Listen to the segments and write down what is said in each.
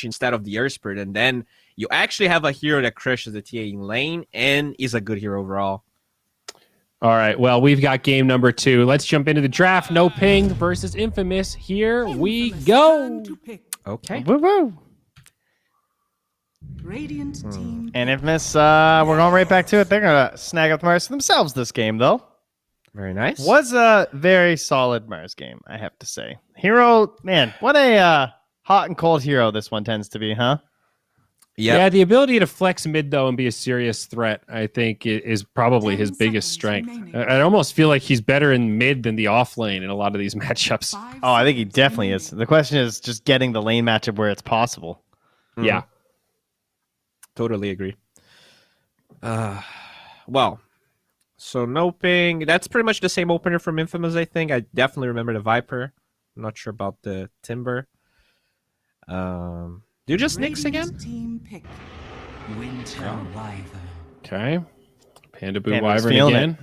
instead of the Earth Spirit, and then you actually have a hero that crushes the TA in lane and is a good hero overall. All right, well, we've got game number 2. Let's jump into the draft. NoPing versus Infamous. Here we go. Okay. Woo-woo. Radiant team. And Infamous, we're going right back to it. They're going to snag up Mars themselves this game, though. Very nice. Was a very solid Mars game, I have to say. Hero, man, what a hot and cold hero this one tends to be, huh? Yep. Yeah, the ability to flex mid, though, and be a serious threat, I think, is probably his biggest strength. I almost feel like he's better in mid than the off lane in a lot of these matchups. Oh, I think he definitely is. The question is just getting the lane matchup where it's possible. Yeah. Totally agree. Well, so NoPing, that's pretty much the same opener from Infamous, I think. I definitely remember the Viper. I'm not sure about the Timber. Do you just Nyx again? Team pick. Winter Wyvern. Okay. Panda Boo Panda's Wyvern feeling again.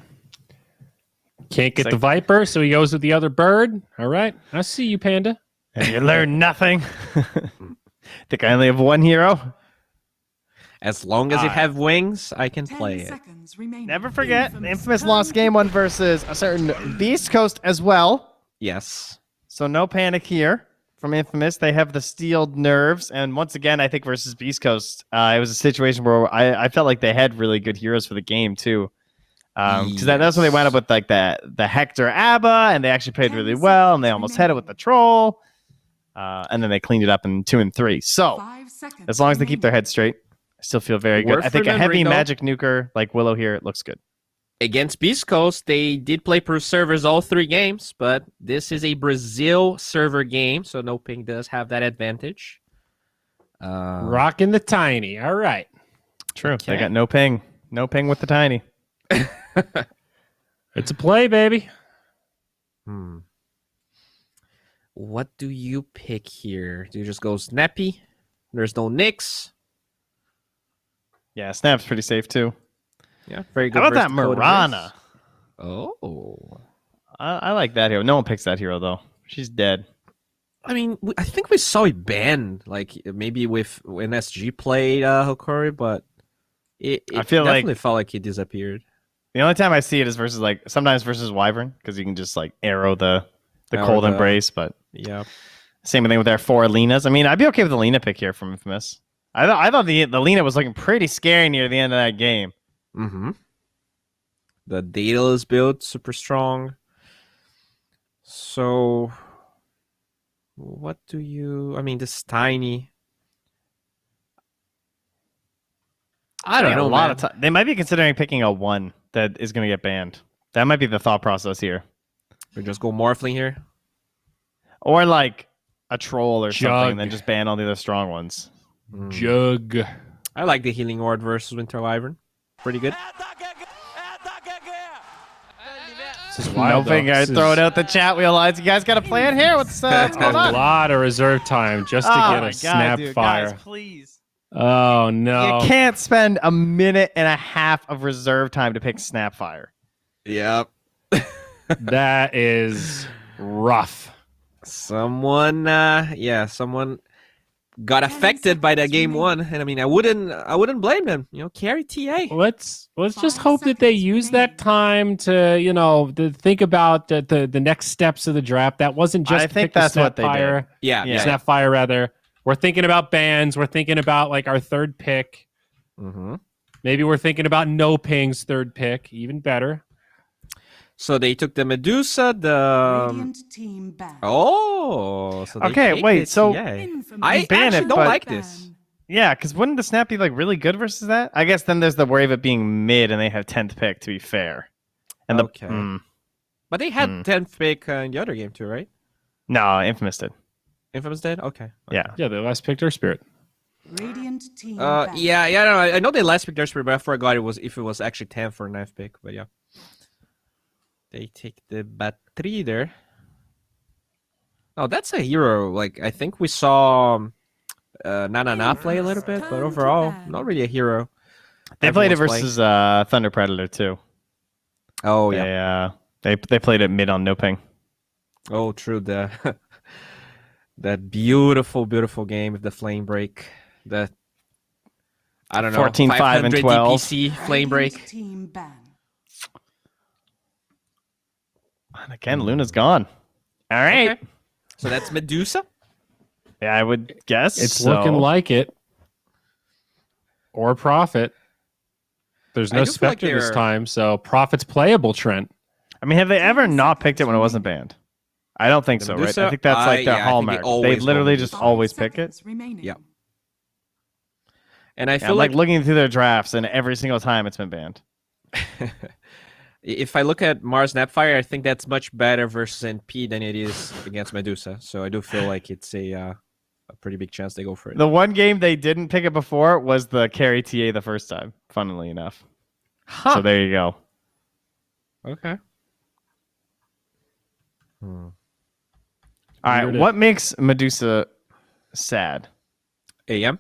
Can't get the Viper, so he goes with the other bird. All right. I see you, Panda. And you learn nothing. Think I only have one hero? As long as it have wings, I can play it. Never forget, Infamous lost game 1 versus a certain Beast Coast as well. Yes. So no panic here from Infamous. They have the steeled nerves. And once again, I think versus Beast Coast, it was a situation where I felt like they had really good heroes for the game, too. Because that's when they wound up with like the Hector Abba, and they actually played really well, and they almost had it with the Troll. And then they cleaned it up in 2 and 3. So as long as they keep their head straight, I still feel very good. I think a heavy magic nuker like Willow here, it looks good. Against Beast Coast, they did play per servers all 3 games, but this is a Brazil server game, so NoPing does have that advantage. Rocking the tiny. All right. True. Okay. They got NoPing. NoPing with the tiny. It's a play, baby. What do you pick here? Do you just go Snappy? There's no Nyx. Yeah, Snap's pretty safe too. Yeah, very good. How about that Mirana? Oh. I like that hero. No one picks that hero, though. She's dead. I mean, I think we saw it banned, like maybe with when SG played Hokori, but it I feel definitely felt like he disappeared. The only time I see it is versus sometimes versus Wyvern, because you can just arrow the cold embrace, but yeah. Same thing with their 4 Lenas. I mean, I'd be okay with the Lena pick here from Infamous. I thought the Lena was looking pretty scary near the end of that game. Mm-hmm. The Daedalus build, super strong. So, what do you... I mean, this tiny... I don't know, a lot of time. They might be considering picking a 1 that is going to get banned. That might be the thought process here. Or just go Morphling here? Or like a Troll or Jug. something, and then just ban all the other strong ones. Jug. I like the Healing Ward versus Winter Wyvern. Pretty good. NoPing, I throw it out the chat wheel lines. You guys got a plan here? What's going on? A lot of reserve time just to get a snap fire. Guys, please. Oh, no. You can't spend a minute and a half of reserve time to pick Snapfire. Yep. That is rough. Someone got affected by that game 1, and I mean, I wouldn't blame them. Carry TA. Let's just hope that they use that time to to think about the next steps of the draft. That wasn't just I think that's what they did. Yeah. Snapfire rather. We're thinking about bans. We're thinking about our 3rd pick. Mm-hmm. Maybe we're thinking about NoPing's 3rd pick. Even better. So they took the Medusa, the... Radiant team back. Oh! So they Okay, take wait, it, so... I ban actually it, don't but- like this. Yeah, because wouldn't the Snap be really good versus that? I guess then there's the worry of it being mid and they have 10th pick, to be fair. And Okay. But they had 10th pick in the other game too, right? No, Infamous did. Infamous did? Okay. Yeah. Yeah, they last picked our Spirit. Radiant team back. I know they last picked their Spirit, but I forgot if it was actually 10th or 9th pick, but yeah. They take the BO3 there. Oh, that's a hero. I think we saw Nana play a little bit, but overall, not really a hero. They played it Everyone's versus Thunder Predator, too. Oh, yeah. They played it mid on NoPing. Oh, true. That beautiful, beautiful game with the flame break. The I don't know, 14, 5, and 500 12. DPC flame Radiant break. team ban. And again, Luna's gone. All right. Okay. So that's Medusa. Yeah, I would guess It's so. looking like it. Or Prophet. There's I no do feel like Spectre this they're- time, so Prophet's playable, Trent. I mean, have they ever 10 not picked it when it seconds wasn't banned? I don't think The so, Medusa? right? I think that's like their yeah, I think they hallmark. They always go literally Medusa. just always pick it. 5 seconds remaining. Yeah. And I Yeah, feel I'm like like looking through their drafts, and every single time it's been banned. if I look at Mars Snapfire, I think that's much better versus NP than it is against Medusa. So I do feel like it's a pretty big chance they go for it. The one game they didn't pick it before was the carry TA the first time, funnily enough. So there you go. Okay. All right, Weird. what makes Medusa sad? AM.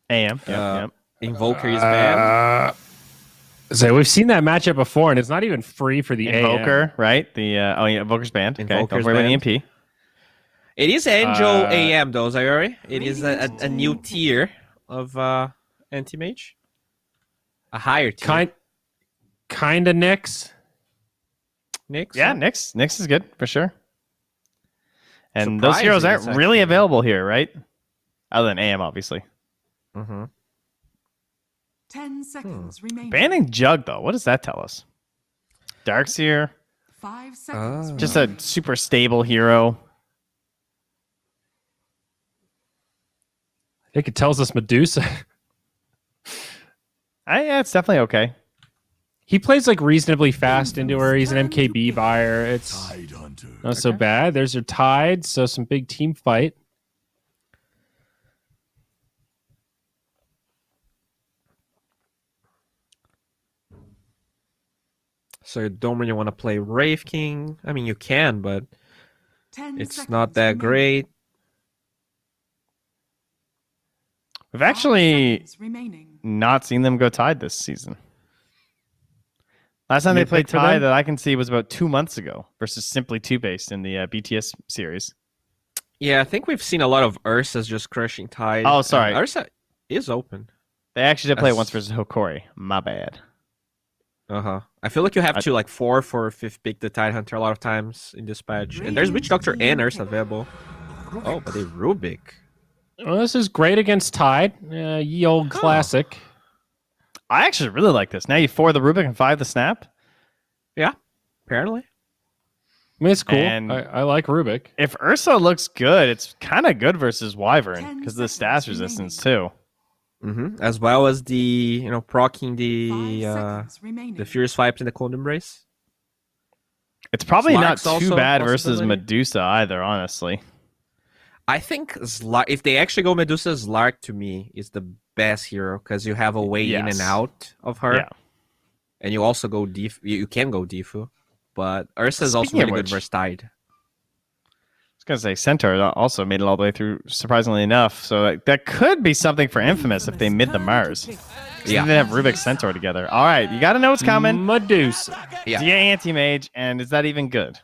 AM. Yep, Uh, yep. Invoker is banned. So we've seen that matchup before, and it's not even free for the Invoker, right? The Invoker's banned. Okay, Invoker's don't worry about banned. EMP. It is Angel Uh, AM though, Zayori. It is a Radiant new team tier of anti-mage. A higher tier. Kind of Nyx. Nyx? Yeah, huh? Nyx is good for sure. And those heroes Surprising, aren't it's really actually- available here, right? Other than AM, obviously. Mm-hmm. 10 seconds remaining. Banning Jug, though, what does that tell us? Darkseer, 5 seconds. Oh. just a super stable hero. I think it tells us Medusa. Yeah, it's definitely okay. He plays like reasonably fast into her. He's an MKB buyer. It's not so Okay. bad. There's your Tide, so some big team fight. So you don't really want to play Wraith King. I mean, you can, but 10 it's seconds not that remaining. great. We've 5 actually seconds remaining. not seen them go Tide this season. Last time New they played pick for Tide them? that I can see was about 2 months ago versus Simply 2 based in the BTS series. Yeah, I think we've seen a lot of Ursa's just crushing Tide. Oh, sorry. Ursa is open. They actually did play it That's- once versus Hokori. My bad. Uh-huh. I feel like you have I- to like 4th or 5th pick the Tide Hunter a lot of times in this patch. And there's Witch Doctor and Ursa available. Oh, but they Rubik. Well, this is great against Tide. Ye old classic. I actually really like this. Now you 4 the Rubik and 5 the Snap. Yeah, apparently. I mean, it's cool. And- I like Rubik. If Ursa looks good, it's kind of good versus Wyvern 10 because of the seconds stats resistance too. Mm-hmm. As well as the, proccing 5 the seconds remaining. the Furious Vibes in the Cold Embrace. It's probably not Slark's too also a bad versus possibility. Medusa either, honestly. I think if they actually go Medusa, Slark to me is the best hero because you have a way in Yes. and out of her. Yeah. And you also go You can go Defu. But Ursa is also Speaking of really good which- versus Tide. I was gonna say Centaur also made it all the way through, surprisingly enough. So that could be something for Infamous if they mid the Mars. Yeah. They have Rubik Centaur together. All right, you got to know what's coming. Medusa. Yeah. DA anti-mage, and is that even good?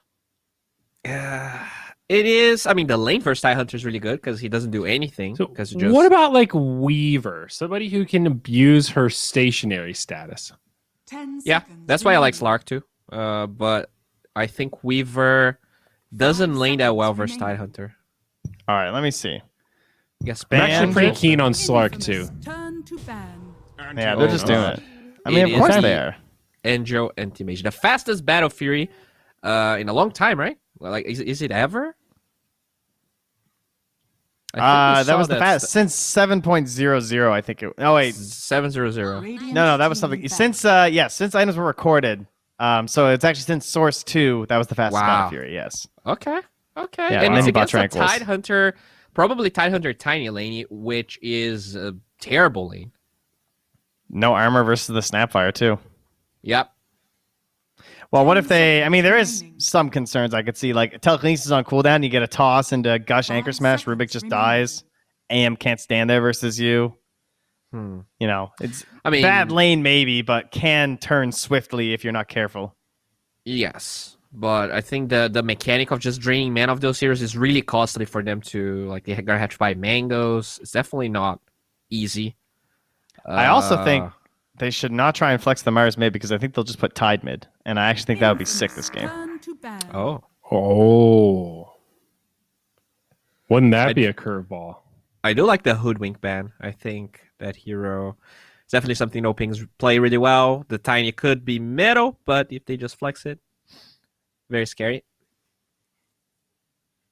It is. I mean, the lane versus Tide Hunter is really good because he doesn't do anything. So Because just what about like Weaver? Somebody who can abuse her stationary status. 10 Yeah, seconds that's why I like remaining. Slark too. But I think Weaver doesn't 5 lane that well seconds versus Tide remaining. Hunter. All right, let me see. Yes, I'm actually Banned. pretty keen on Slark Infamous. too. Turn to ban. Yeah, they're just doing God. it. I mean, It of course is they the- are. Angel Anti-Mage. The fastest Battle Fury in a long time, right? Well, like, is it ever? I think we That saw was the fast since 7.00. I think it. Oh wait, 700. Radiant no, that was team something ban. since items were recorded. So it's actually since Source 2. That was the fastest Wow. Battle Fury. Yes. Okay. Okay. Yeah, and and it's then he bought against a Tranquils. Tide Hunter, probably Tide Hunter Tiny Lane, which is a terrible lane. No armor versus the Snapfire too. Yep. Well, what 10 if they? I mean, there is remaining. some concerns I could see. Like telekinesis on cooldown, you get a toss into Gush 5 Anchor Smash. Rubik seconds just remaining. dies. AM can't stand there versus you. Hmm. You know, it's I mean, bad lane maybe, but can turn swiftly if you're not careful. yes. but I think the mechanic of just draining mana of those heroes is really costly for them to like. They're gonna have to buy mangoes. It's definitely not easy. I also think they should not try and flex the Mars mid because I think they'll just put Tide mid, and I actually think that would be sick this game. Turn to ban. Oh. Wouldn't that be a curveball? I do like the Hoodwink ban. I think that hero is definitely something NoPings play really well. The Tiny could be middle, but if they just flex it, very scary.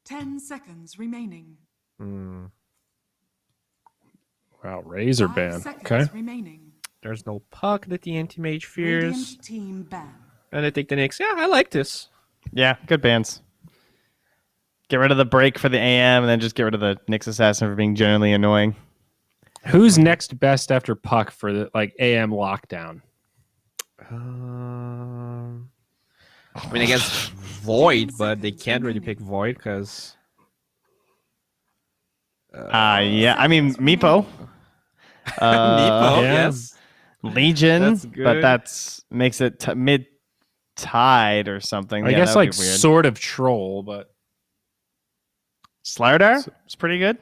10 seconds remaining. Wow, Razor 5 ban. seconds Okay. remaining. There's no puck that the anti-mage fears. Radiant team ban. And I take the Nyx. Yeah, I like this. Yeah, good bans. Get rid of the break for the AM, and then just get rid of the Nyx Assassin for being generally annoying. Who's next best after Puck for the AM lockdown? I mean, I guess Void, but they can't really pick Void because... Yeah, I mean, Meepo. Nepo, yeah. yes. Legion, That's but good. that's makes it mid-tide or something. I Yeah, guess that would like be weird. sort of troll, but Slardar is pretty good.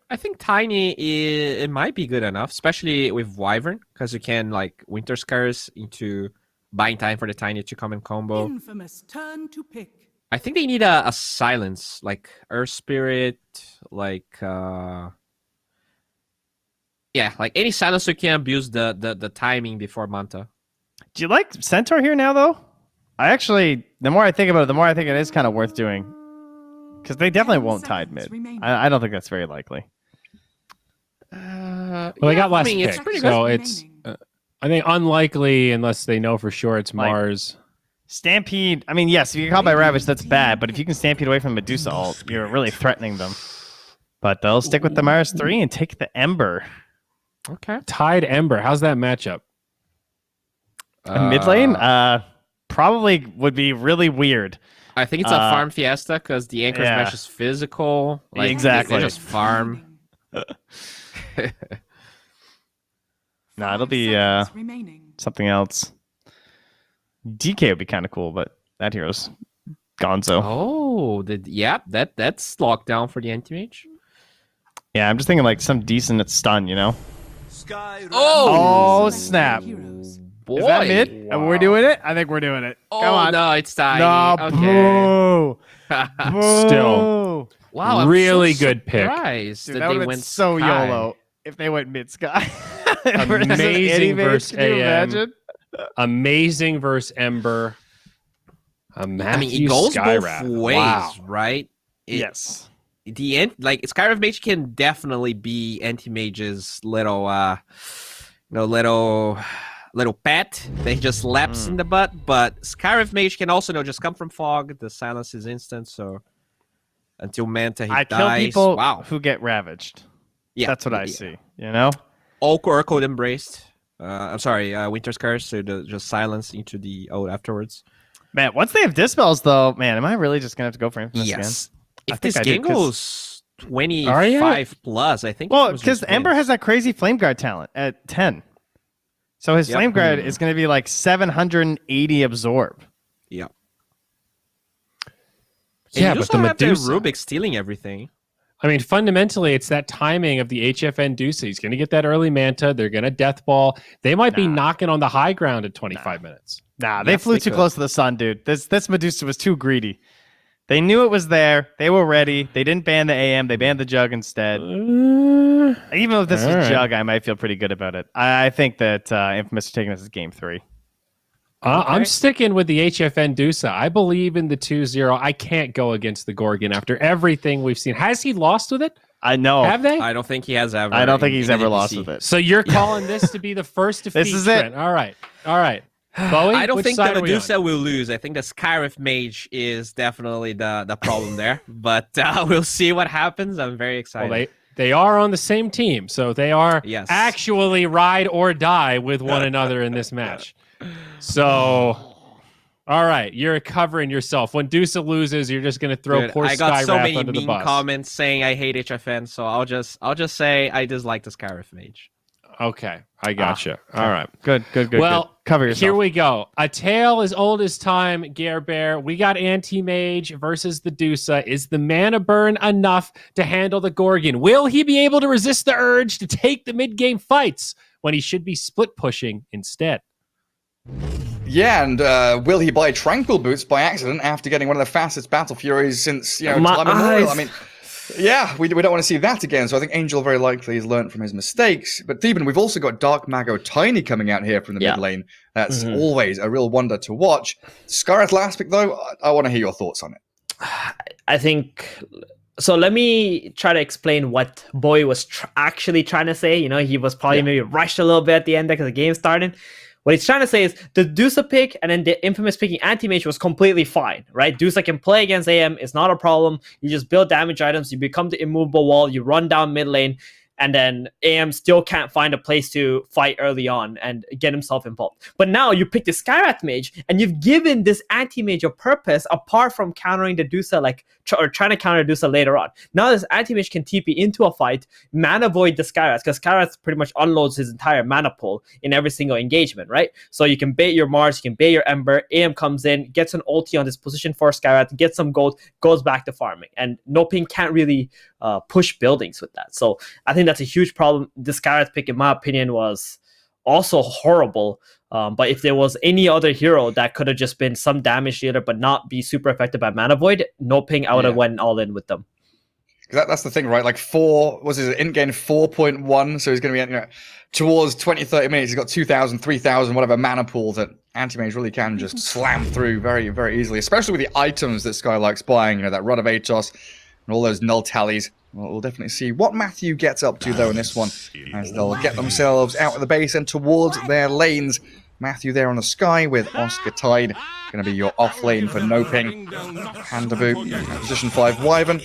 I think Tiny, it might be good enough, especially with Wyvern, because you can like Winter Scars into buying time for the Tiny to come in combo. Infamous turn to pick. I think they need a silence, like Earth Spirit, like yeah, like any silence you can abuse the timing before Manta. Do you like Centaur here now, though? I actually, the more I think about it, the more I think it is kind of worth doing. Because they definitely 10 won't Tide mid. seconds remaining. I don't think that's very likely. well, they got less I mean, picks, it's pretty so good. it's I think unlikely unless they know for sure it's Like- Mars. Stampede, I mean, yes, if you get caught by Ravage, that's bad, but if you can Stampede away from Medusa ult, you're really threatening them. But they'll stick with the Mars 3 and take the Ember. Okay. Tide Ember. How's that matchup? Mid lane? Probably would be really weird. I think it's a farm fiesta because the Anchor yeah. Smash is physical. Like, Exactly. They just farm. Nah, it'll 5 be seconds remaining. something else. DK would be kind of cool, but that hero's gonzo. Oh, that's lockdown for the anti-mage. Yeah, I'm just thinking like some decent at stun, you know? Oh, Oh, snap. Heroes. boy. Is that mid? Wow. We're doing it? I think we're doing it. Oh, Come on. no, it's Tiny. No, Okay. boo. Still. Wow, I'm Really so good pick. surprised Dude, that that they would have been went so Sky. YOLO if they went mid sky. Amazing versus Can you AM. imagine? Amazing versus Ember. I mean, Matthew it goes Skyrath. both ways, Wow. right? Yes. The end, like Skyrim Mage can definitely be anti-mage's little little pet. They just laps in the butt, but Skyrim Mage can also just come from fog. The silence is instant, so until Manta he I dies. kill people Wow. who get ravaged. Yeah, That's what I yeah. see. You know? All code embraced. I'm sorry, Winter's Curse, so just silence into the ode afterwards. Man, once they have dispels, though, man, am I really just gonna have to go for Infamous Yes. I If think this I do, game 'cause- goes Are 25 plus, I think. again? Well, Infamous because just Ember wins. has that crazy Flame Guard talent at 10. So his Yep. Flame Guard is going to be like 780 absorb. Yeah. Yeah, And you but the also have Medusa. Rubik stealing everything. I mean, fundamentally, it's that timing of the HFN Deuce. He's going to get that early Manta. They're going to Death Ball. They might be knocking on the high ground at 25 minutes. Nah, they Yes, flew they too could. close to the sun, dude. This Medusa was too greedy. They knew it was there. They were ready. They didn't ban the AM. They banned the Jug instead. Even if this was all right. Jug, I might feel pretty good about it. I think that Infamous are taking this as game 3. I'm sticking with the HFN Deuce. I believe in the 2-0. I can't go against the Gorgon after everything we've seen. Has he lost with it? I know. Have they? I don't think he has ever. I don't think in- he's in ever the lost DPC. with it. So you're calling this to be the first defeat? This is it. Trent. All right. Bowie, I don't which think side the are we on? Medusa will lose. I think the Skyriff Mage is definitely the problem there. But we'll see what happens. I'm very excited. Well, they are on the same team, so they are Yes. actually ride or die with one another in this match. So, all right, you're covering yourself. When Dusa loses, you're just going to throw Dude, poor I got so Skyrath many under the mean bus. comments saying I hate HFN, so I'll just say I dislike the Skyriff Mage. Okay, I gotcha. All right. Good. Well, good. Cover yourself. here we go. A tale as old as time, Gare Bear. We got Anti-Mage versus the Dusa. Is the mana burn enough to handle the Gorgon? Will he be able to resist the urge to take the mid-game fights when he should be split pushing instead? Yeah, and will he buy Tranquil Boots by accident after getting one of the fastest Battle Furies since, time immemorial? I mean, yeah, we don't want to see that again, so I think Angel very likely has learned from his mistakes. But Theben, we've also got Dark Mago Tiny coming out here from the mid lane. That's always a real wonder to watch. Scarlet last pick, though, I want to hear your thoughts on it. I think... So let me try to explain what Boy was actually trying to say. He was probably maybe rushed a little bit at the end there because the game started. What he's trying to say is the Dusa pick and then the infamous picking Anti-Mage was completely fine, right? Dusa can play against AM. It's not a problem. You just build damage items. You become the immovable wall. You run down mid lane. And then AM still can't find a place to fight early on and get himself involved. But now you pick the Skyrath Mage and you've given this Anti-Mage a purpose apart from countering the Dusa, or trying to counter Dusa later on. Now this Anti-Mage can TP into a fight, mana void the Skyrath, because Skyrath pretty much unloads his entire mana pool in every single engagement, right? So you can bait your Mars, you can bait your Ember, AM comes in, gets an ulti on this position for Skyrath, gets some gold, goes back to farming. And NoPing can't really push buildings with that. So I think that's a huge problem. This Skyrath pick, in my opinion, was also horrible. But if there was any other hero that could have just been some damage dealer but not be super effective by mana void, NoPing, I would have went all in with them. That's the thing, right? Like in-game 4.1, so he's going to be towards 20, 30 minutes. He's got 2,000, 3,000, whatever mana pool that Anti-Mage really can just slam through very, very easily, especially with the items that Sky likes buying, that Rod of Atos and all those null tallies. We'll definitely see what Matthew gets up to, though, in this one, as they'll get themselves out of the base and towards their lanes. Matthew there on the Sky with Oscar Tide. Going to be your off lane for NoPing. Handaboo, position 5 Wyvern.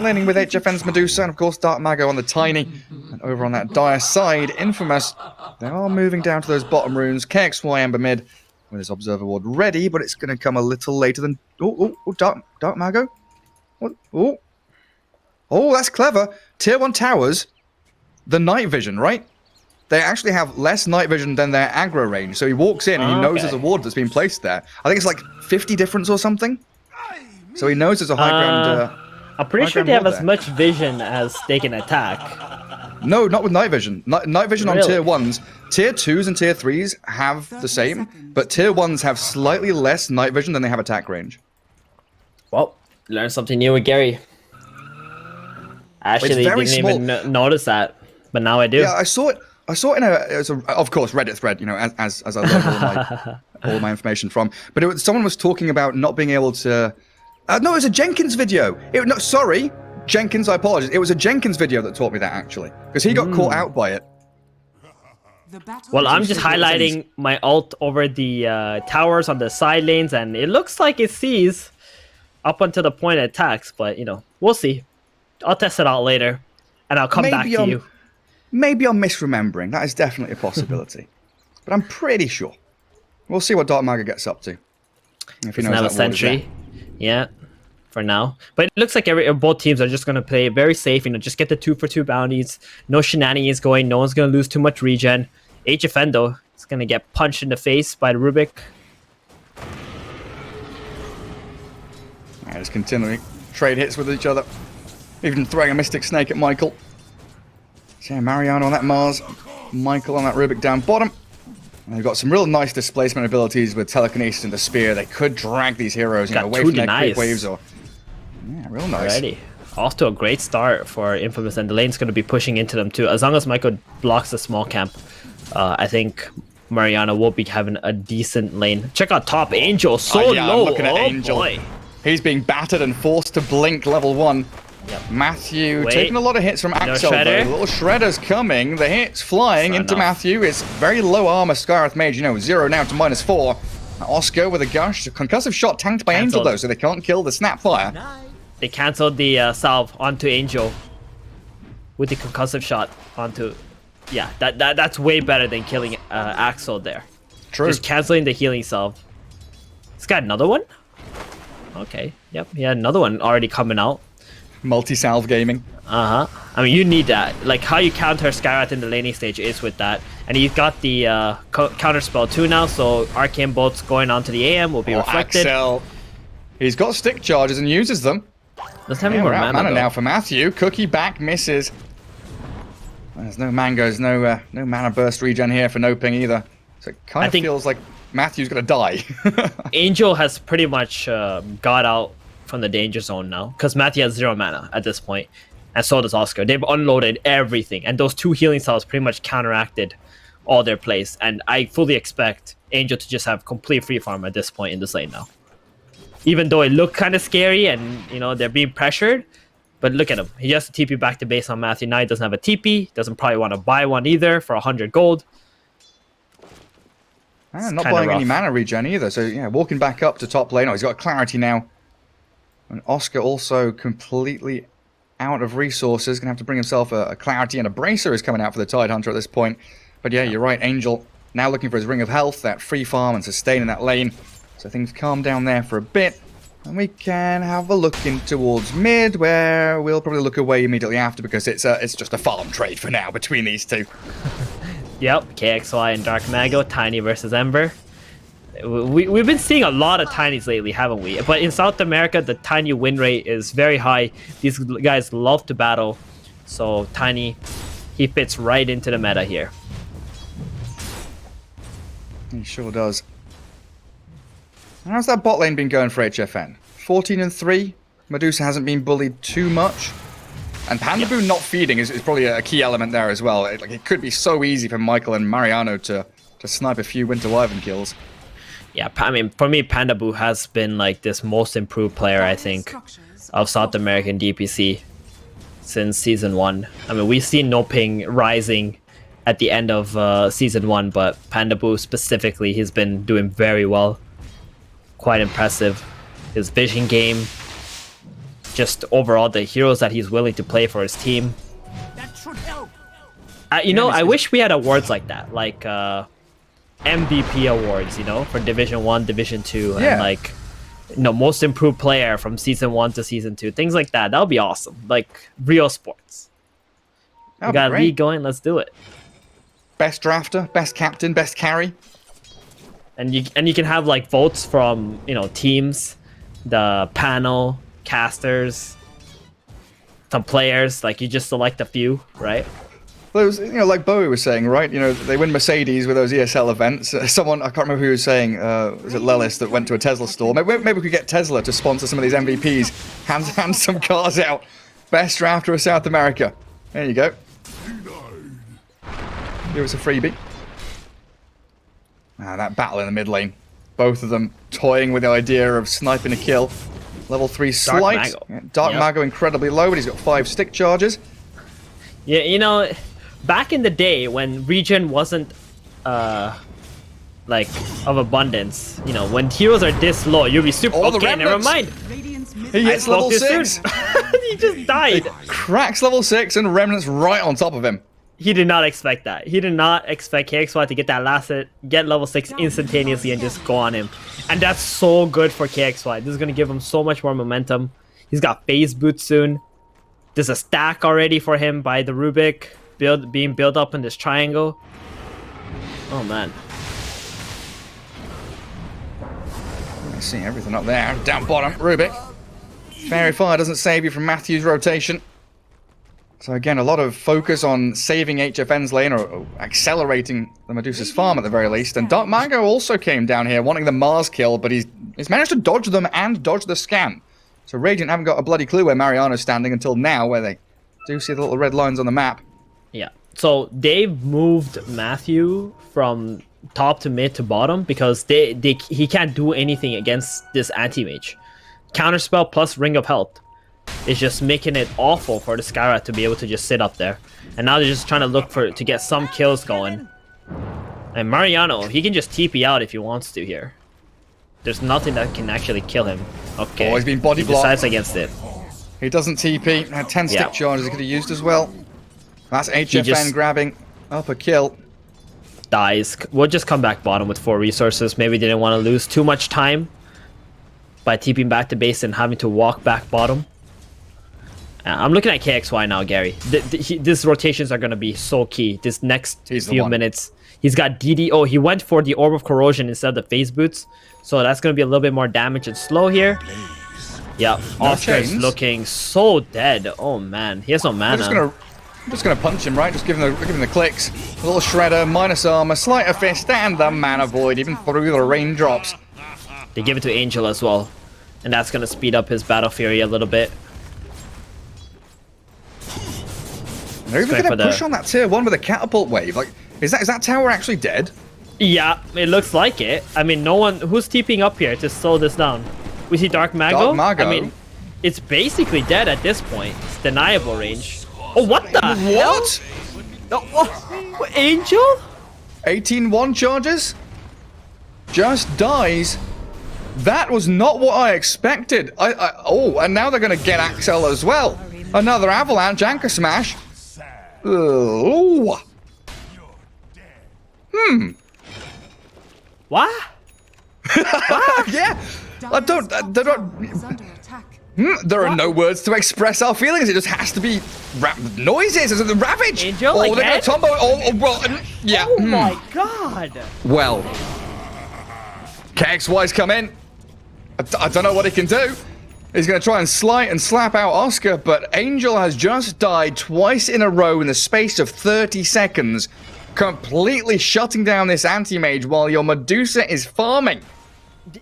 Laning with HFN's Medusa, and of course Dark Mago on the Tiny. And over on that dire side, Infamous. They are moving down to those bottom runes. KXY Amber mid with his Observer Ward ready, but it's going to come a little later than... Dark Mago? What? Oh, that's clever. Tier 1 towers, the night vision, right? They actually have less night vision than their aggro range. So he walks in and he knows there's a ward that's been placed there. I think it's like 50 difference or something. So he knows there's a high ground. I'm pretty sure they have as much vision as they can attack. No, not with night vision. Night vision on tier 1s. Tier 2s and tier 3s have the same, but tier 1s have slightly less night vision than they have attack range. Well, learn something new with Gary. Actually, didn't even notice that, but now I do. Yeah, I saw it. In of course, Reddit thread, as I learned all my information from. But someone was talking about not being able to... no, it was a Jenkins video. Sorry, Jenkins, I apologize. It was a Jenkins video that taught me that, actually. Because he got caught out by it. Well, I'm just highlighting my ult over the towers on the side lanes, and it looks like it sees up until the point it attacks. But, we'll see. I'll test it out later, and I'll come back to you. Maybe I'm misremembering. That is definitely a possibility. But I'm pretty sure. We'll see what Dark Maga gets up to. If he knows have a sentry. Yeah, for now. But it looks like both teams are just going to play very safe. Just get the 2-for-2 bounties. No shenanigans going. No one's going to lose too much regen. HFN, though, is going to get punched in the face by the Rubik. Just continuing trade hits with each other. Even throwing a Mystic Snake at Michael. So yeah, Mariano on that Mars, Michael on that Rubik down bottom. And they've got some real nice displacement abilities with Telekinesis and the Spear. They could drag these heroes away from their creep waves. Yeah, real nice. Alrighty. Off to a great start for Infamous, and the lane's going to be pushing into them too. As long as Michael blocks the small camp, I think Mariano will be having a decent lane. Check out top Angel, low. I'm looking at Angel. Boy. He's being battered and forced to blink level 1. Yep. Matthew taking a lot of hits from Axel, though. Little Shredder's coming. The hits flying into Matthew. It's very low armor Skyrath Mage. 0 now to -4. Oscar with a gush. A concussive shot tanked by Angel, though, so they can't kill the Snapfire. They canceled the salve onto Angel with the concussive shot onto... Yeah, that's way better than killing Axel there. True. Just canceling the healing salve. It's got another one? Okay, yep, yeah, another one already coming out. Multi-salve gaming. I mean, you need that. Like, how you counter Skyrat in the laning stage is with that. And he's got the counter spell too now, so Arcane Bolts going onto the AM will be reflected. Axel. He's got stick charges and uses them. Doesn't have any Yeah, more we're out mana, mana though. now for Matthew. Cookie back misses. There's no mangoes, no mana burst regen here for NoPing either. So it kind of think- feels like Matthew's gonna die. Angel has pretty much got out from the danger zone now, because Matthew has 0 mana at this point, and so does Oscar. They've unloaded everything, and those 2 healing cells pretty much counteracted all their plays, and I fully expect Angel to just have complete free farm at this point in this lane now. Even though it looked kind of scary and, you know, they're being pressured, but look at him. He has to TP back to base on Matthew. Now he doesn't have a TP, doesn't probably want to buy one either for 100 gold. Not kinda buying any rough. mana regen either. So yeah, walking back up to top lane. Oh, he's got clarity now. And Oscar also completely out of resources. Gonna have to bring himself a clarity, and a bracer is coming out for the Tidehunter at this point. But yeah, you're right. Angel now looking for his ring of health, that free farm and sustain in that lane. So things calm down there for a bit. And we can have a look in towards mid, where we'll probably look away immediately after, because it's just a farm trade for now between these two. Yep, KXY and Dark Mago, Tiny versus Ember. We've been seeing a lot of Tinies lately, haven't we? But in South America, the Tiny win rate is very high. These guys love to battle. So Tiny, he fits right into the meta here. He sure does. How's that bot lane been going for HFN? 14-3. Medusa hasn't been bullied too much. And Pandaboo not feeding is probably a key element there as well. It could be so easy for Michael and Mariano to snipe a few Winter Wyvern kills. Yeah, I mean, for me, Pandaboo has been like this most improved player, I think, of South American DPC since Season 1. I mean, we've seen NoPing rising at the end of Season 1, but Pandaboo specifically, he's been doing very well. Quite impressive. His vision game, just overall the heroes that he's willing to play for his team. That should help. You know, I wish we had awards like that, like MVP awards, you know, for Division 1, Division 2, Yeah. and like, you know, most improved player from Season 1 to Season 2, things like that. That would be awesome. Like real sports. We That'd got be a great. league going. Let's do it. Best drafter, best captain, best carry. And you can have like votes from, you know, teams, the panel, casters, some players. Like you just select a few, right? Well, it was, you know, like Bowie was saying, right? You know, they win Mercedes with those ESL events. Someone, I can't remember who was saying, was it Lelis that went to a Tesla store? Maybe we could get Tesla to sponsor some of these MVPs. Hand some cars out. Best drafter of South America. There you go. Give us a freebie. That battle in the mid lane. Both of them toying with the idea of sniping a kill. Level 3 Dark slight. Mago. Yeah, Dark Yep. Mago incredibly low, but he's got 5 stick charges. Yeah, you know, back in the day when regen wasn't like of abundance, you know, when heroes are this low, you'll be super. All the Okay, never remnants. mind. Radiant's mid He I hits level spoke too 6. soon. He just died. Cracks level 6 and Remnant's right on top of him. He did not expect that. He did not expect KXY to get that last hit, get level 6 instantaneously, and just go on him. And that's so good for KXY. This is going to give him so much more momentum. He's got phase boot soon. There's a stack already for him by the Rubik being built up in this triangle. Oh, man. I see everything up there. Down bottom, Rubik. Fairy Fire doesn't save you from Matthew's rotation. So again, a lot of focus on saving HFN's lane, or accelerating the Medusa's farm at the very least. And Dark Mago also came down here wanting the Mars kill, but he's managed to dodge them and dodge the scan. So Radiant haven't got a bloody clue where Mariano's standing until now, where they do see the little red lines on the map. Yeah. So they've moved Matthew from top to mid to bottom because he can't do anything against this anti-mage. Counterspell plus Ring of Health is just making it awful for the Skyrat to be able to just sit up there. And now they're just trying to look to get some kills going. And Mariano, he can just TP out if he wants to here. There's nothing that can actually kill him. Okay. Oh, he's been body he blocked. decides against it. He doesn't TP. Had 10 stick Yeah. charges he could have used as well. That's HFN just- grabbing up a kill. Dies. We'll just come back bottom with 4 resources. Maybe they didn't want to lose too much time by TPing back to base and having to walk back bottom. I'm looking at KXY now, Gary. These rotations are going to be so key. This next few minutes. He's got DD. Oh, he went for the Orb of Corrosion instead of the Phase Boots. So that's going to be a little bit more damage and slow here. Yeah, Oscar is looking so dead. Oh, man. He has no mana. I'm just gonna punch him, right? Just give him the clicks. A little shredder, minus armor, sleight of fist, and the mana void, even through the raindrops. They give it to Angel as well. And that's gonna speed up his Battle Fury a little bit. They're even gonna push on that tier 1 with a catapult wave. Like, is that tower actually dead? Yeah, it looks like it. I mean, no one who's TPing up here to slow this down. We see Dark Mago. Dark Mago. I mean, it's basically dead at this point. It's deniable range. Oh, what the hell? What? Angel? 18-1 charges? Just dies. That was not what I expected. Oh, and now they're gonna get Axel as well. Another avalanche, anchor smash. Oh. What? Yeah. There are no words to express our feelings. It just has to be noises. Is it the Ravage? Angel they're again? gonna combo. Well, yeah. Oh my god. Well, KXY's come in. I don't know what he can do. He's going to try and slight and slap out Oscar, but Angel has just died twice in a row in the space of 30 seconds, completely shutting down this anti-mage while your Medusa is farming.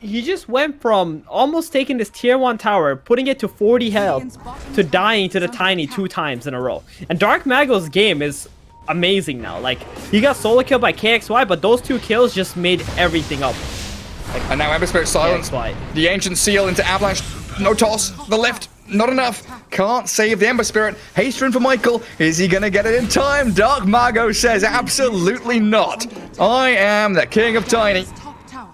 He just went from almost taking this tier 1 tower, putting it to 40 health, to dying to the Tiny 2 times in a row. And Dark Mago's game is amazing now. Like, he got solo killed by KXY, but those 2 kills just made everything up. And now Ember Spirit silence. The Ancient Seal into Avalanche. No toss. The lift. Not enough. Can't save the Ember Spirit. Haste rune for Michael. Is he going to get it in time? Dark Mago says absolutely not. I am the king of Tiny.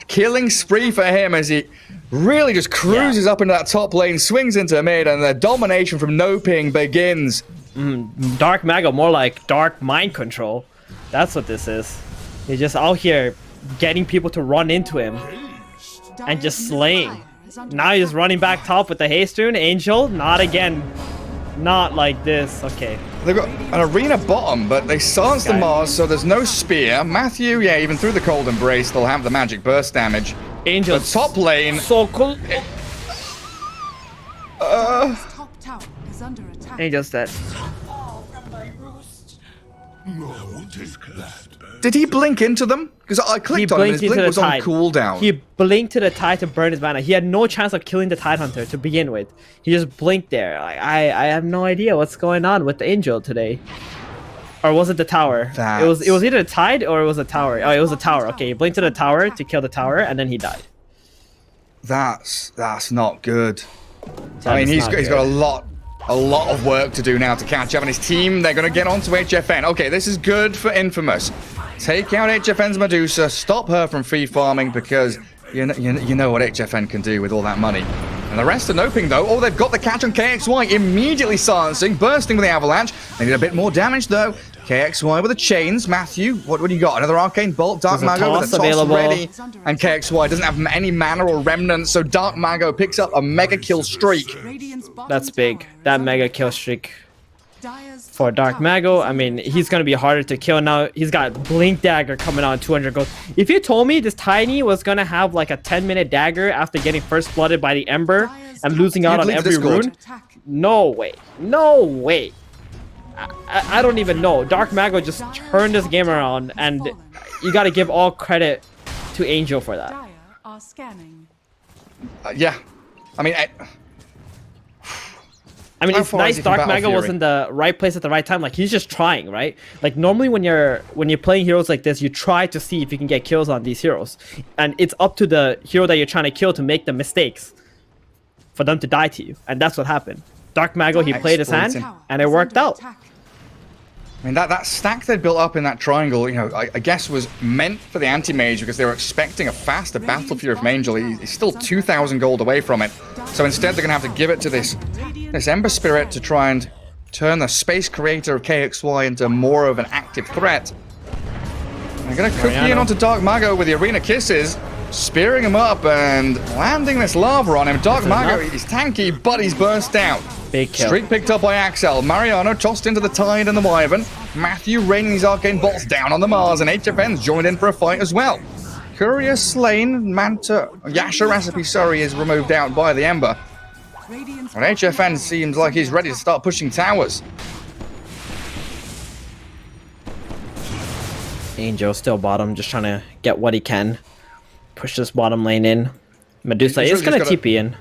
Killing spree for him as he really just cruises up into that top lane, swings into mid, and the domination from NoPing begins. Dark Mago, more like Dark Mind Control. That's what this is. He's just out here getting people to run into him and just slaying. Now he's running back top with the haste rune. Angel, not again. Not like this. Okay. They've got an arena bottom, but they silenced the Mars, so there's no spear. Matthew, yeah, even through the cold embrace, they'll have the magic burst damage. Angel, the top lane. So cool. Angel's dead. Did he blink into them? Because I clicked on him and his blink was on cooldown. He blinked to the Tide to burn his mana. He had no chance of killing the Tide Hunter to begin with. He just blinked there. I have no idea what's going on with the Angel today. Or was it the tower? It was either the Tide or it was a tower. Oh, it was a tower. Okay, he blinked to the tower to kill the tower and then he died. That's not good. I mean, he's got a lot of work to do now to catch up, and his team, they're going to get onto HFN. Okay, this is good for Infamous. Take out HFN's Medusa, stop her from free farming, because you know what HFN can do with all that money. And the rest of NoPing, though, oh, they've got the catch on KXY, immediately silencing, bursting with the Avalanche. They need a bit more damage, though. KXY with the chains. Matthew, what do you got? Another Arcane Bolt. Dark Mago with the toss ready. And KXY doesn't have any mana or remnants, so Dark Mago picks up a mega kill streak. That's big. That mega kill streak for Dark Mago. I mean, he's going to be harder to kill now. He's got Blink Dagger coming on 200 gold. If you told me this Tiny was going to have like a 10-minute dagger after getting first blooded by the Ember and losing out on every rune, no way. No way. I don't even know. Dark Mago just turned this game around, and you got to give all credit to Angel for that. Yeah. I mean, it's nice Dark Mago was in the right place at the right time. Like, he's just trying, right? Like, normally when you're playing heroes like this, you try to see if you can get kills on these heroes. And it's up to the hero that you're trying to kill to make the mistakes for them to die to you. And that's what happened. Dark Mago, he played his hand, and it worked out. I mean, that stack they built up in that triangle, you know, I guess was meant for the anti-mage because they were expecting a faster Battle Fury from Angel. He's still 2,000 gold away from it. So instead, they're going to have to give it to this Ember Spirit to try and turn the Space Creator of KXY into more of an active threat. They're going to quickly in onto Dark Mago with the Arena Kisses, spearing him up and landing this lava on him. Dark Mago, he's tanky, but he's burst out. Big kill. Streak picked up by Axel. Mariano tossed into the Tide and the Wyvern. Matthew raining these arcane bolts down on the Mars, and HFN's joined in for a fight as well. Courier slain. Manta Yasha recipe, sorry, is removed out by the Ember. And HFN seems like he's ready to start pushing towers. Angel still bottom, just trying to get what he can. Push this bottom lane in. Medusa He's is really going to TP in.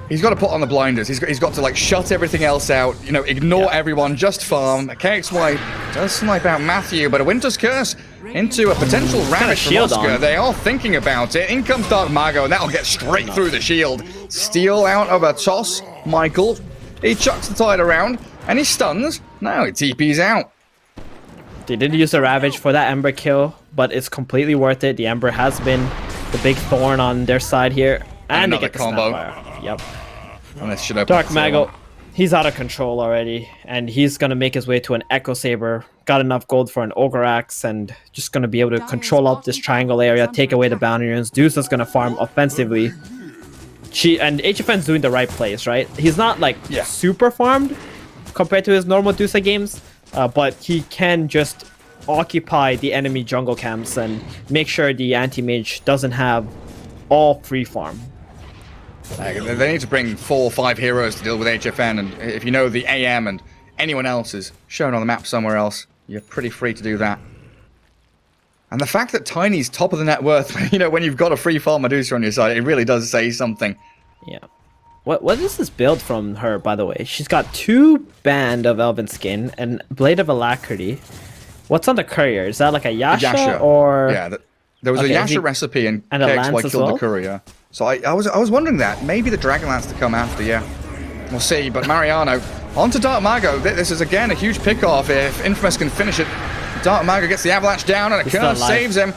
He's got to put on the blinders. He's got to like shut everything else out. You know, ignore everyone, just farm. KXY does snipe out Matthew, but a Winter's Curse into a potential ravage from shield Oscar. on. They are thinking about it. In comes Dark Mago, and that'll get straight through the shield. Steal out of a toss. Michael, he chucks the Tide around, and he stuns. Now he TP's out. They did use the Ravage for that Ember kill, but it's completely worth it. The Ember has been the big thorn on their side here. And they another get the combo. Snapfire. Yep. And this should open Dark the Mago, he's out of control already, and he's going to make his way to an Echo Saber. Got enough gold for an Ogre Axe, and just going to be able to control up this triangle area, take away the boundary runes. Deuce is going to farm offensively. And HFN's doing the right plays, right? He's not like super farmed compared to his normal Dusa games, but he can just occupy the enemy jungle camps and make sure the anti-mage doesn't have all free farm. They need to bring 4 or 5 heroes to deal with HFN, and if you know the AM and anyone else is shown on the map somewhere else, you're pretty free to do that. And the fact that Tiny's top of the net worth, you know, when you've got a free farm Medusa on your side, it really does say something. Yeah. What is this build from her, by the way? She's got 2 Band of Elven Skin and Blade of Alacrity. What's on the Courier? Is that like a Yasha, or... Yeah, there was a Yasha recipe and a lance KXY as killed well? the Courier. So I was wondering that. Maybe the Dragonlance to come after, yeah. We'll see, but Mariano onto Dark Mago. This is again a huge pickoff if Infamous can finish it. Dark Mago gets the avalanche down and a curse saves him.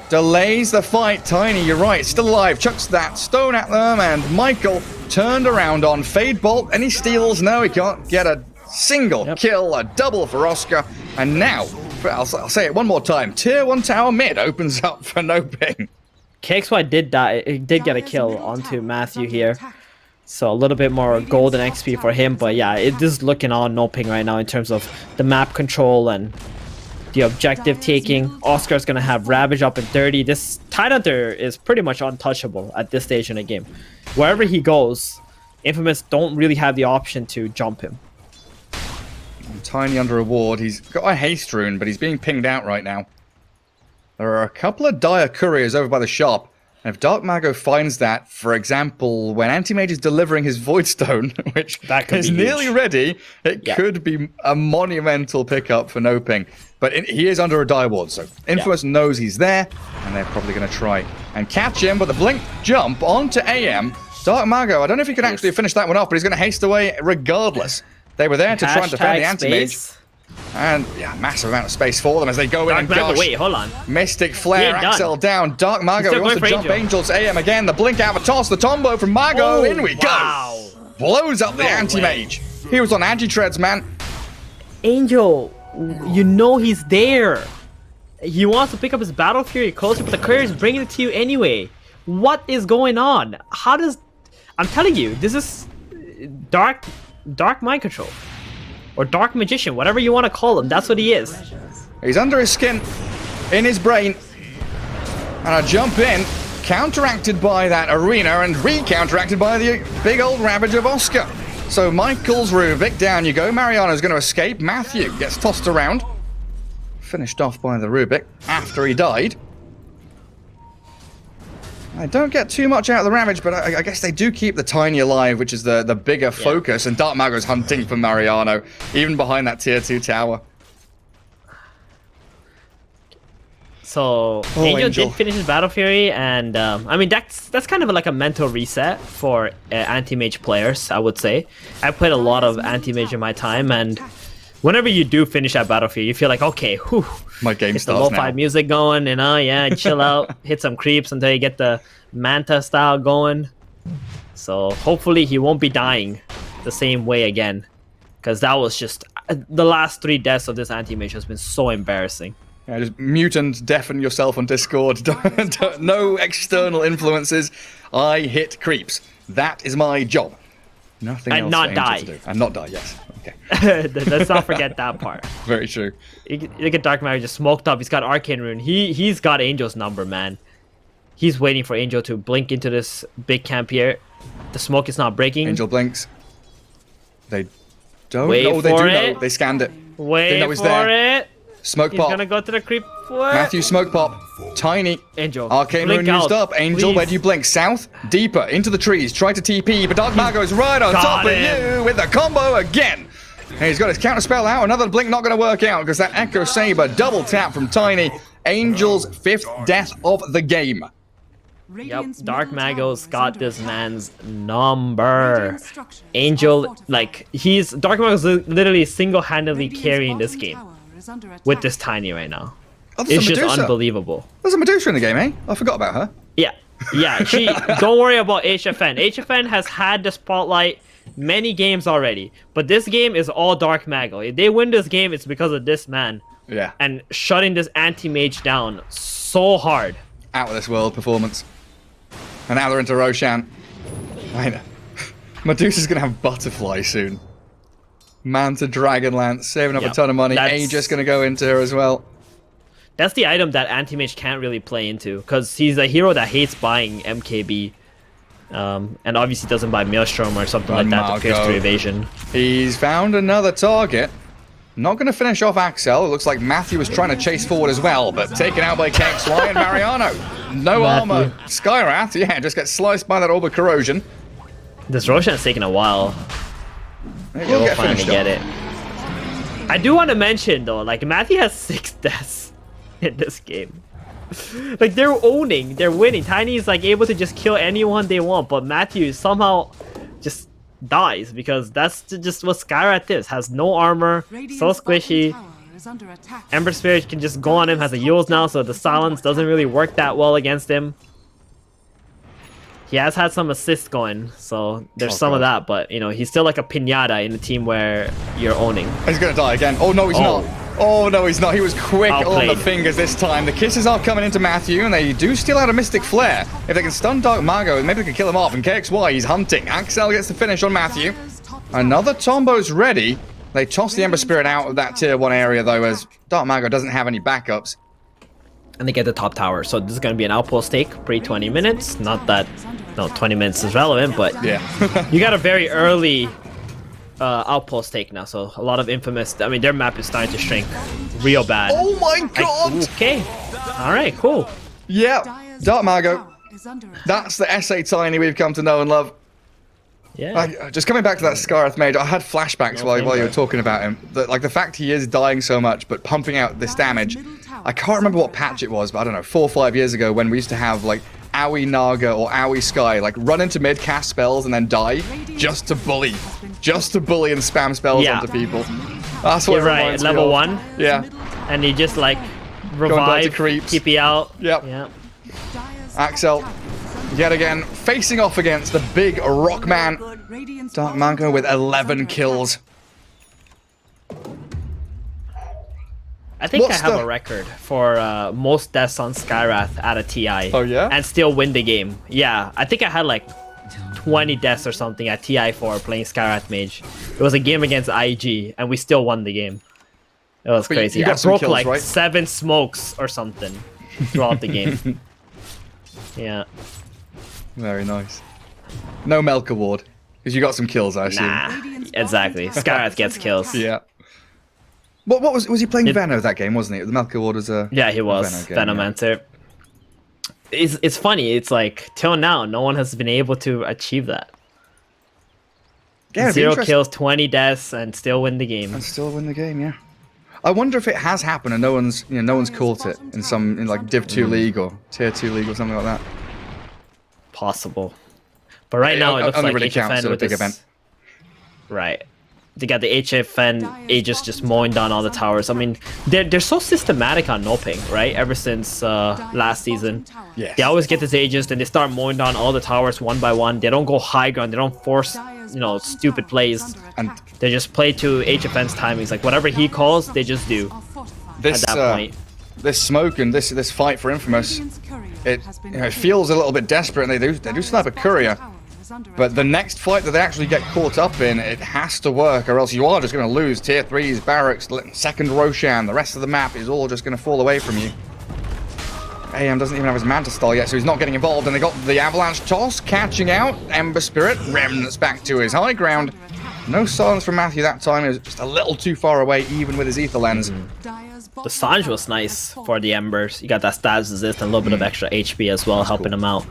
Delays the fight. Tiny, you're right, still alive. Chucks that stone at them, and Michael turned around on Fade Bolt. Any steals? No, he can't get a single kill, a double for Oscar. And now, I'll say it one more time, Tier 1 tower mid opens up for NoPing. KXY did die. It did get a kill onto Matthew here. So a little bit more gold and XP for him. But yeah, it is looking on NoPing right now in terms of the map control and the objective taking. Oscar's going to have Ravage up in 30. This Tidehunter is pretty much untouchable at this stage in the game. Wherever he goes, Infamous don't really have the option to jump him. Tiny under a ward. He's got a haste rune, but he's being pinged out right now. There are a couple of dire couriers over by the shop. And if Dark Mago finds that, for example, when Anti-Mage is delivering his Void Stone, which is nearly ready, it could be a monumental pickup for NoPing. But he is under a dire ward, so Infamous knows he's there, and they're probably going to try and catch him. But the blink jump onto AM. Dark Mago, I don't know if he can actually finish that one off, but he's going to haste away regardless. They were there to try and defend the Anti-Mage. And yeah, massive amount of space for them as they go in and gosh. Wait, hold on. Mystic Flare, Axel down. Dark Mago, he wants to jump Angels. AM again. The blink out of a toss. The tombo from Mago. In we go. Blows up the Anti-Mage. He was on anti-treads, man. Angel, you know he's there. He wants to pick up his Battle Fury closer, but the courier is bringing it to you anyway. What is going on? How does... I'm telling you, this is dark mind control. Or Dark Magician, whatever you want to call him. That's what he is. He's under his skin, in his brain. And a jump in, counteracted by that arena and re-counteracted by the big old Ravage of Oscar. So Michael's Rubik, down you go. Mariano's going to escape. Matthew gets tossed around. Finished off by the Rubik after he died. I don't get too much out of the Ravage, but I guess they do keep the Tiny alive, which is the bigger focus, and Dark Mago's hunting for Mariano, even behind that Tier 2 tower. So, Angel did finish his Battle Fury, and I mean, that's kind of like a mental reset for anti-mage players, I would say. I played a lot of anti-mage in my time, and whenever you do finish that Battle Fury, you feel like, okay, whew. My game Get the starts lo-fi now. music going, you know, yeah, chill out, hit some creeps until you get the Manta style going. So hopefully he won't be dying the same way again, because that was just the last 3 deaths of this anti-mage has been so embarrassing. Yeah, just mute and deafen yourself on Discord. No external influences. I hit creeps. That is my job. Nothing And else not for Angel die. to do. And not die, yes. Okay. Let's not forget that part. Very true. Look at Dark Matter just smoked up. He's got Arcane Rune. He's got Angel's number, man. He's waiting for Angel to blink into this big camp here. The smoke is not breaking. Angel blinks. They don't Wait know. They for do it. know. They scanned it. Wait know he's for there. it. Smoke He's pop. gonna go to the creep for it. Matthew smoke pop. Tiny. Angel. Arcane blink Rune used out, up. Angel, please. where do you blink? South? Deeper. Into the trees. Try to TP, but Dark Mago's right on got top of him. you with the combo again. And he's got his counter spell out. Another blink not going to work out because that Echo Saber double tap from Tiny. Angel's 5th death of the game. Yep, Dark Mago's got this man's number. Angel, like, Dark Mago's literally single-handedly carrying this game with this Tiny right now. Oh, there's It's a just Medusa. unbelievable. There's a Medusa in the game, eh? I forgot about her. Yeah, she. Don't worry about HFN. HFN has had the spotlight many games already, but this game is all Dark Mago. If they win this game, it's because of this man Yeah. and shutting this anti-mage down so hard. Out of this world performance. And now they're into Roshan. I know. Medusa's gonna have Butterfly soon. Manta Dragonlance, saving up a Yep, ton of money. that's- Aegis gonna go into her as well. That's the item that anti-mage can't really play into because he's a hero that hates buying MKB. And obviously doesn't buy Maelstrom or something like that to pierce Marco. through evasion. He's found another target. Not going to finish off Axel. It looks like Matthew was trying to chase forward as well, but taken out by KXY and Mariano. No armor. Skywrath, yeah, just gets sliced by that Orb of Corrosion. This Roshan's taking a while. It We'll will get finally finished get off. it. I do want to mention though, like Matthew has 6 deaths in this game. Like they're owning, they're winning. Tiny is like able to just kill anyone they want, but Matthew somehow just dies because that's just what Skywrath is. Has no armor, so squishy. Ember Spirit can just go on him, has a Yules now, so the silence doesn't really work that well against him. He has had some assists going, so there's some of that, but you know, he's still like a pinata in a team where you're owning. He's going to die again. Oh, no, he's Oh. not. Oh, no, he's not. He was quick on the Outplayed. fingers this time. The kisses are coming into Matthew, and they do steal out a Mystic Flare. If they can stun Dark Mago, maybe they can kill him off. And KXY, he's hunting. Axel gets the finish on Matthew. Another Tombo's ready. They toss the Ember Spirit out of that tier 1 area, though, as Dark Mago doesn't have any backups. And they get the top tower, so this is going to be an outpost take, pre-20 minutes. Not that, no, 20 minutes is relevant, but Yeah. you got a very early outpost take now, so a lot of infamous. I mean, their map is starting to shrink real bad. Oh, my God. Okay, all right, cool. Yeah. Dark Mago. That's the SA Tiny we've come to know and love. Yeah, Just coming back to that Skywrath Mage, I had flashbacks while you were talking about him. The fact he is dying so much, but pumping out this damage. I can't remember what patch it was, but I don't know, 4 or 5 years ago when we used to have like Aoi Naga or Aoi Sky, like run into mid, cast spells, and then die just to bully and spam spells Yeah. onto people. That's what you're it right. reminds me Level of. 1, Yeah. and you just like back to revive, creeps. keep you out. Yep. Yeah. Axel, yet again, facing off against the big rock man. Dark Mago with 11 kills. I think What's I have the- a record for most deaths on Skywrath at a TI. Oh, yeah? And still win the game. Yeah, I think I had like 20 deaths or something at TI4 playing Skywrath Mage. It was a game against IG, and we still won the game. It was But you crazy. got I some broke kills, like right? 7 smokes or something throughout the game. Yeah. Very nice. No Melk Award, because you got some kills, I assume. Nah, exactly. Skywrath gets kills. Yeah. What was he playing It- Veno that game, wasn't he? The Melk Award was a Yeah, he was. Venom game, Venomancer. It's funny. It's like, till now, no one has been able to achieve that. Yeah, it'd be 0 interesting. kills, 20 deaths, and still win the game. And still win the game, yeah. I wonder if it has happened and no one's caught it in like Div 2 League or Tier 2 League or something like that. Possible. But right now, it looks only like really counts HFN at a with big this... event. Right. They got the HFN Aegis just mowing down all the towers. I mean, they're so systematic on NoPing, right? Ever since last season. Yes. They always get this Aegis, then they start mowing down all the towers one by one. They don't go high ground. They don't force, stupid plays. And They just play to HFN's timings. Like, whatever he calls, they just do this at that point. this smoke and this fight for Infamous, it feels a little bit desperate, and they do snipe a courier. But the next fight that they actually get caught up in, it has to work, or else you are just going to lose tier 3s, barracks, second Roshan. The rest of the map is all just going to fall away from you. AM doesn't even have his Manta style yet, so he's not getting involved. And they got the Avalanche toss catching out. Ember Spirit, Remnants back to his high ground. No silence from Matthew that time. He was just a little too far away, even with his Ether Lens. The Sanj was nice for the Embers. You got that status resist and a little bit of extra HP as well, helping him out.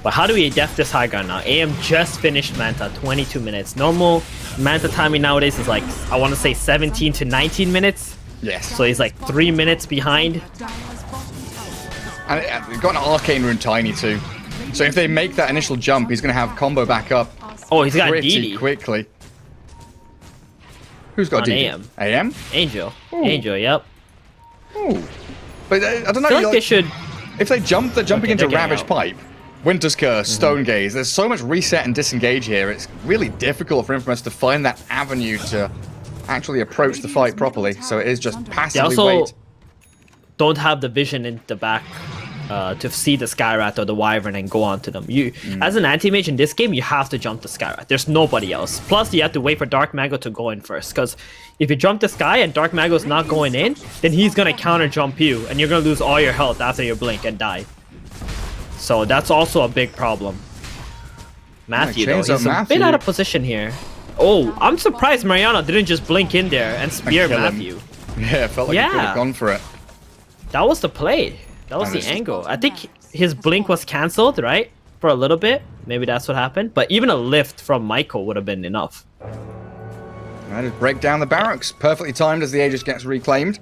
But how do we def this high ground now? AM just finished Manta, 22 minutes. Normal Manta timing nowadays is like, I want to say 17 to 19 minutes. Yes. So he's like 3 minutes behind. And they've got an Arcane Rune Tiny too. So if they make that initial jump, he's going to have combo back up. Oh, he's got pretty DD. quickly. Who's got On DD? AM. AM? Angel. Ooh. Angel, yep. Ooh. But I don't know. I feel like they should... If they jump, they're jumping Okay, into they're getting Ravage out. Pipe, Winter's Curse, Stone Gaze. There's so much reset and disengage here. It's really difficult for Infamous to find that avenue to actually approach the fight properly. So it is just They passively also wait. don't have the vision in the back to see the Skyrat or the Wyvern and go on to them. You, as an anti-mage in this game, you have to jump the Skyrat. There's nobody else. Plus, you have to wait for Dark Mago to go in first. Because if you jump the Sky and Dark Mago's not going in, then he's going to counter jump you. And you're going to lose all your health after you blink and die. So that's also a big problem. Matthew, though, chains up he's a Matthew. bit out of position here. Oh, I'm surprised Mariano didn't just blink in there and spear kill him. Matthew. Yeah, it felt like he could Yeah. have gone for it. That was the play. That was And the it's- angle. I think his blink was cancelled, right? For a little bit. Maybe that's what happened. But even a lift from Michael would have been enough. That is break down the barracks. Perfectly timed as the Aegis gets reclaimed.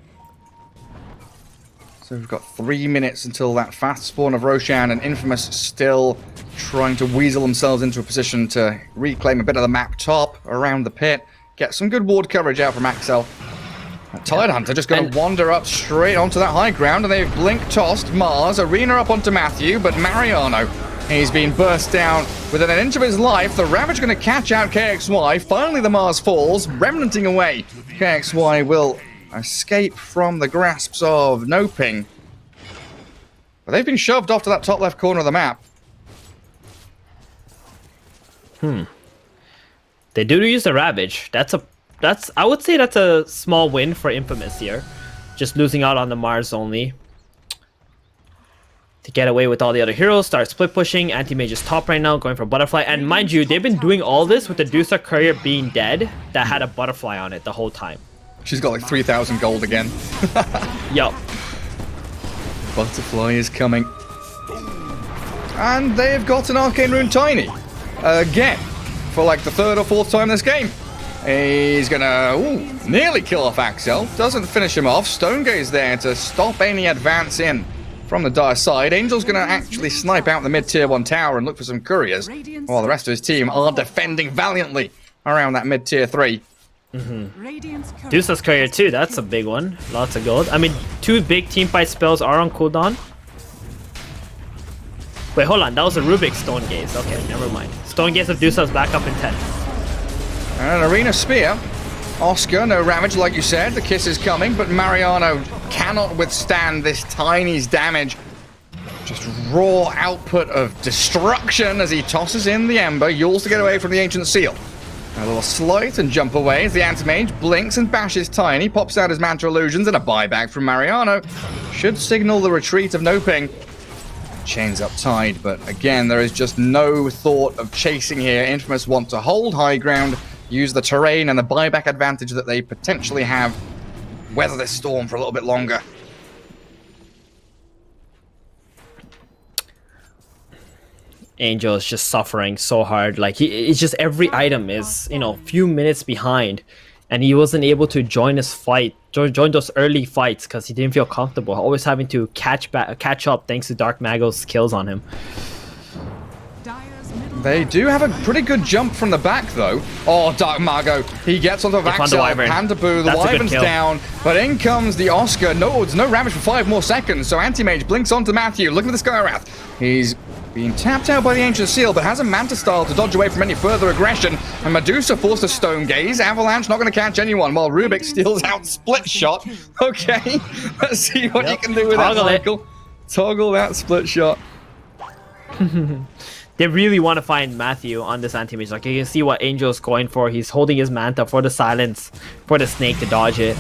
So we've got 3 minutes until that fast spawn of Roshan, and Infamous still trying to weasel themselves into a position to reclaim a bit of the map top around the pit. Get some good ward coverage out from Axel. Tidehunter just going And- to wander up straight onto that high ground, and they've blink-tossed Mars, Arena up onto Matthew, but Mariano, he's been burst down within an inch of his life. The Ravage going to catch out KXY. Finally, the Mars falls, remnanting away. KXY will escape from the grasps of NoPing. But they've been shoved off to that top left corner of the map. They do use the Ravage. I would say that's a small win for Infamous here. Just losing out on the Mars only. To get away with all the other heroes, start split pushing. Anti-Mage is top right now, going for Butterfly. And mind you, they've been doing all this with the Dusa Courier being dead that had a Butterfly on it the whole time. She's got like 3,000 gold again. Yup. Butterfly is coming. And they've got an Arcane Rune Tiny. Again. For like the third or fourth time this game. He's gonna nearly kill off Axel. Doesn't finish him off. Stone Gaze there to stop any advance in from the Dire side. Angel's gonna actually snipe out the mid-tier 1 tower and look for some couriers, while the rest of his team are defending valiantly around that mid-tier 3. Dusa's Courier too, that's a big one. Lots of gold. I mean, 2 big teamfight spells are on cooldown. Wait, hold on. That was a Rubik's Stone Gaze. Okay, never mind. Stone Gaze of Dusa's back up in 10. And an Arena Spear. Oscar, no Ravage like you said. The kiss is coming, but Mariano cannot withstand this Tiny's damage. Just raw output of destruction as he tosses in the Ember. Yules to get away from the Ancient Seal. A little slight and jump away as the Anti-Mage blinks and bashes Tiny. Pops out his Mantra Illusions, and a buyback from Mariano should signal the retreat of NoPing. Chains up Tide, but again, there is just no thought of chasing here. Infamous want to hold high ground, use the terrain and the buyback advantage that they potentially have, weather this storm for a little bit longer. Angel is just suffering so hard. Like, it's just every item is, you know, a few minutes behind. And he wasn't able to join his fight, join those early fights because he didn't feel comfortable. Always having to catch up thanks to Dark Mago's kills on him. They do have a pretty good jump from the back, though. Oh, Dark Mago. He gets onto found the Axel, Wyvern. Pandaboo, the That's a good Wyvern's kill. down, but in comes the Oscar. No, there's no Ravage for 5 more seconds, so Anti-Mage blinks onto Matthew. Look at the Skywrath. He's being tapped out by the Ancient Seal, but has a Manta style to dodge away from any further aggression. And Medusa forced a Stone Gaze. Avalanche not going to catch anyone, while Rubik steals out Split Shot. Okay, let's see what you can do with Toggle that, it. Michael. Toggle that Split Shot. They really want to find Matthew on this anti-mage. Like, you can see what Angel's going for. He's holding his Manta for the silence, for the snake to dodge it.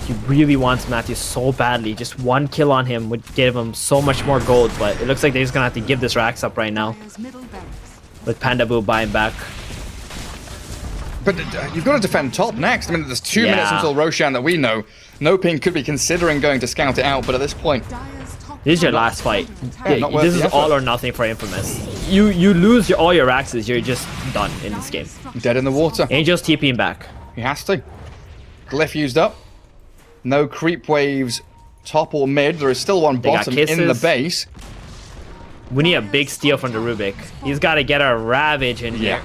He really wants Matthew so badly. Just one kill on him would give him so much more gold, but it looks like they're just gonna have to give this Rax up right now. With Panda Boo buying back. But you've got to defend top next. I mean, there's 2 minutes Yeah. until Roshan that we know. NoPing could be considering going to scout it out, but at this point, This is your last fight. not worth This the is effort. all or nothing for Infamous. You lose all your Raxes, you're just done in this game. dead in the water. Angel's TPing back. He has to. Glyph used up. No creep waves top or mid. There is still one They got bottom in the kisses. base. We need a big steal from the Rubik. He's got to get a Ravage in here.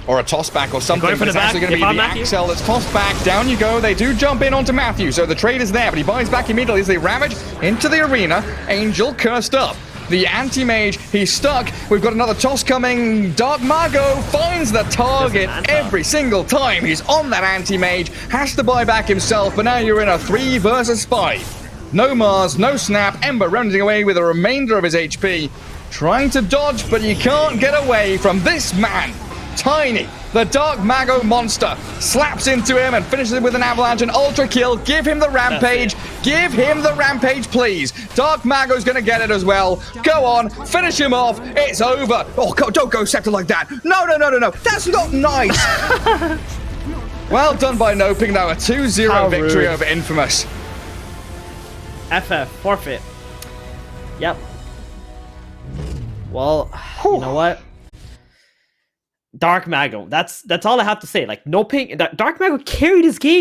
Or a toss back or something. going for But it's the back. actually going to If be I'm the Matthew. Axel that's tossed back. Down you go. They do jump in onto Matthew. So the trade is there, but he buys back immediately as they ravage into the arena. Angel cursed up. The anti-mage, he's stuck. We've got another toss coming. Dark Mago finds the target Doesn't matter. every single time. He's on that anti-mage. Has to buy back himself, but now you're in a 3 versus 5. No Mars, no Snap. Ember running away with the remainder of his HP. Trying to dodge, but he can't get away from this man. Tiny, the Dark Mago monster, slaps into him and finishes it with an avalanche and ultra kill. Give him the rampage. Give him the rampage, please. Dark Mago's gonna get it as well. Go on, finish him off. It's over. Oh, don't go Scepter like that. No. That's not nice. Well done by NoPing, though. A 2-0 How victory rude. over Infamous. FF, forfeit. Yep. Well, you know what? Dark Mago. That's all I have to say. Like, NoPing, Dark Mago carried his game.